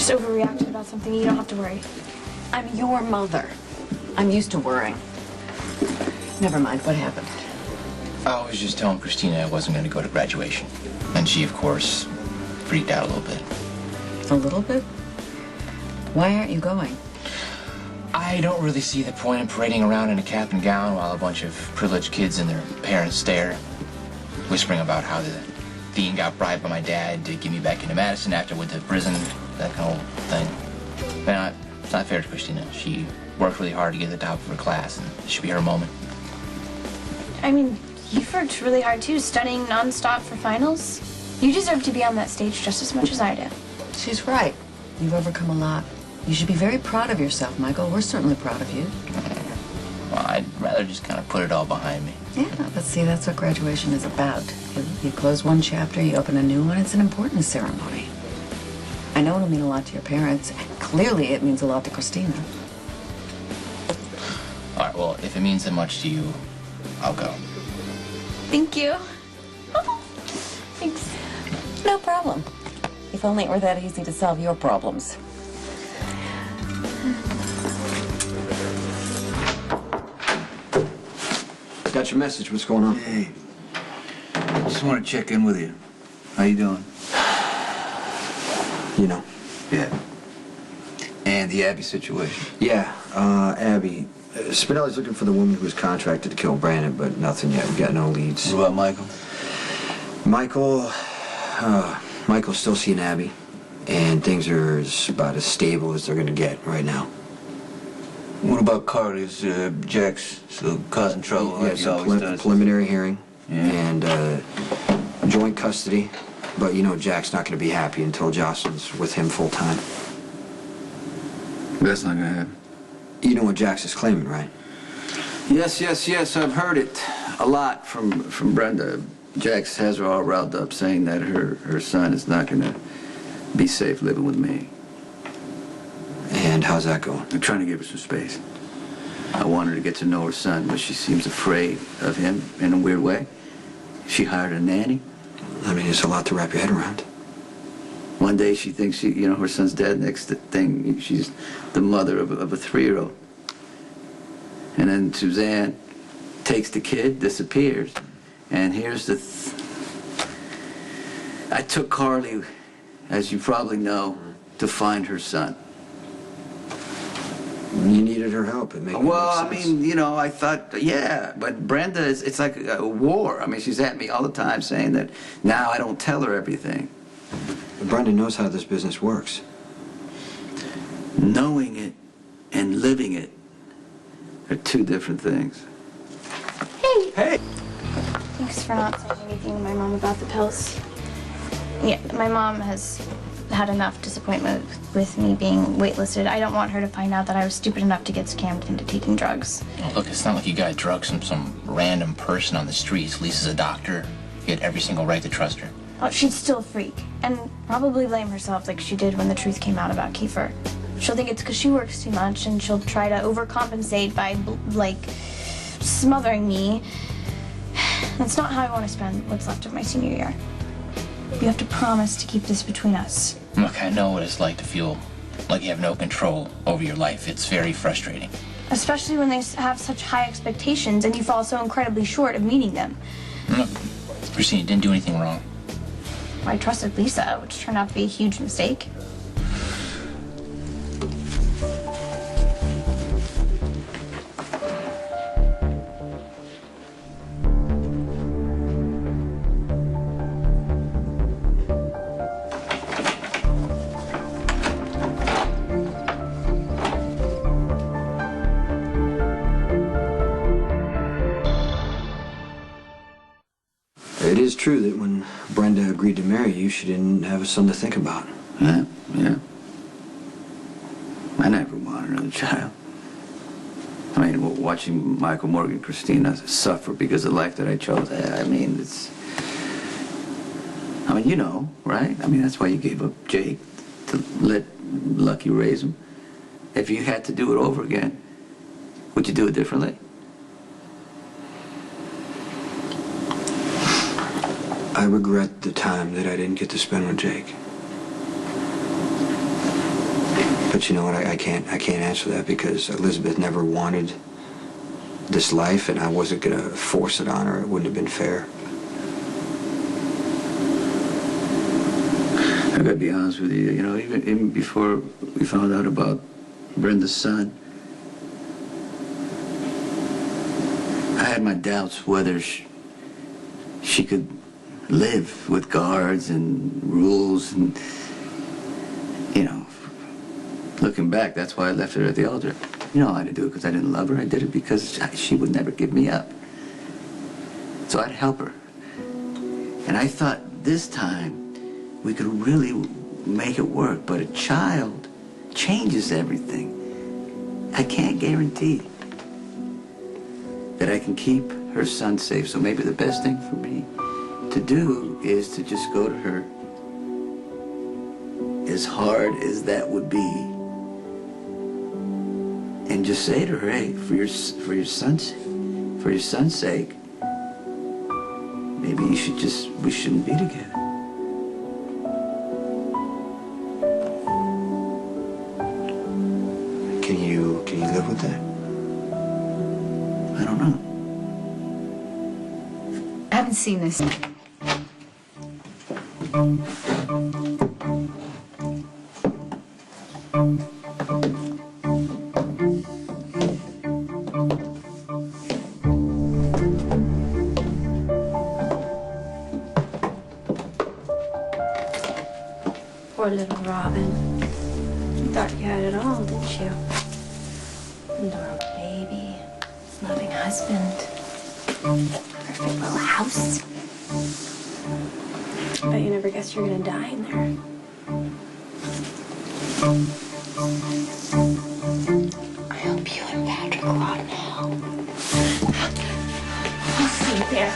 just overreacted about something. You don't have to worry. I'm your mother. I'm used to worrying. Never mind, what happened? I was just telling Christina I wasn't going to go to graduation. And she, of course, freaked out a little bit. A little bit? Why aren't you going? I don't really see the point in parading around in a cap and gown while a bunch of privileged kids and their parents stare, whispering about how the dean got bribed by my dad to get me back into Madison after I went to prison, that kind of thing. Man, it's not fair to Christina. She worked really hard to get to the top of her class, and it should be her moment. I mean, you've worked really hard too, studying nonstop for finals. You deserve to be on that stage just as much as I do. She's right. You've overcome a lot. You should be very proud of yourself, Michael. We're certainly proud of you. Well, I'd rather just kind of put it all behind me. Yeah, but see, that's what graduation is about. You close one chapter, you open a new one. It's an important ceremony. I know it'll mean a lot to your parents. Clearly, it means a lot to Christina. All right, well, if it means that much to you, I'll go. Thank you. Thanks. No problem. If only it were that easy to solve your problems. Got your message. What's going on? Hey, just want to check in with you. How you doing? You know. Yeah. And the Abby situation? Yeah, Abby. Spinelli's looking for the woman who was contracted to kill Brandon, but nothing yet. We got no leads. What about Michael? Michael's still seeing Abby, and things are about as stable as they're gonna get right now. What about Carly's, Jack's still causing trouble? Yeah, like he it's a always does? preliminary hearing, Yeah. and joint custody, but you know Jack's not gonna be happy until Jocelyn's with him full time. That's not gonna happen. You know what Jax is claiming, right? Yes, I've heard it a lot from Brenda. Jax has her all riled up saying that her son is not gonna be safe living with me. And how's that going? I'm trying to give her some space. I want her to get to know her son, but she seems afraid of him in a weird way. She hired a nanny. I mean, it's a lot to wrap your head around. One day she thinks her son's dead. Next thing, she's the mother of a 3-year-old. And then Suzanne takes the kid, disappears. And here's the I took Carly, as you probably know, to find her son. You needed her help. It made Well, I sense. mean, I thought, yeah, but Brenda, it's like a war. I mean, she's at me all the time saying that now I don't tell her everything. Brenda knows how this business works. Knowing it and living it are two different things. Hey. Hey! Thanks for not saying anything to my mom about the pills. Yeah, my mom has had enough disappointment with me being waitlisted. I don't want her to find out that I was stupid enough to get scammed into taking drugs. Oh, look, it's not like you got drugs from some random person on the streets. Lisa's a doctor. You had every single right to trust her. Oh, she'd still freak, and probably blame herself like she did when the truth came out about Kiefer. She'll think it's because she works too much, and she'll try to overcompensate by, smothering me. That's not how I want to spend what's left of my senior year. You have to promise to keep this between us. Look, I know what it's like to feel like you have no control over your life. It's very frustrating. Especially when they have such high expectations and you fall so incredibly short of meeting them. Look, Christine didn't do anything wrong. I trusted Lisa, which turned out to be a huge mistake. It is true that when Brenda agreed to marry you, she didn't have a son to think about. Yeah. I never wanted another child. I mean, watching Michael Morgan and Christina suffer because of the life that I chose, I mean, you know, right? I mean, that's why you gave up Jake, to let Lucky raise him. If you had to do it over again, would you do it differently? I regret the time that I didn't get to spend with Jake. But you know what? I can't answer that because Elizabeth never wanted this life, and I wasn't gonna force it on her. It wouldn't have been fair. I gotta be honest with you. You know, even before we found out about Brenda's son, I had my doubts whether she could live with guards and rules and, you know, looking back, that's why I left her at the altar. You know, I didn't do it because I didn't love her. I did it because she would never give me up. So I'd help her. And I thought this time we could really make it work, but a child changes everything. I can't guarantee that I can keep her son safe. So maybe the best thing for me to do is to just go to her, as hard as that would be, and just say to her, hey, for your son's sake, maybe we shouldn't be together. Can you live with that? I don't know. I haven't seen this. Poor little Robin. You thought you had it all, didn't you? Adorable baby, loving husband, perfect little house. Bet you never guessed you were gonna die in there. I hope you and Patrick rot in hell. I'll see you there.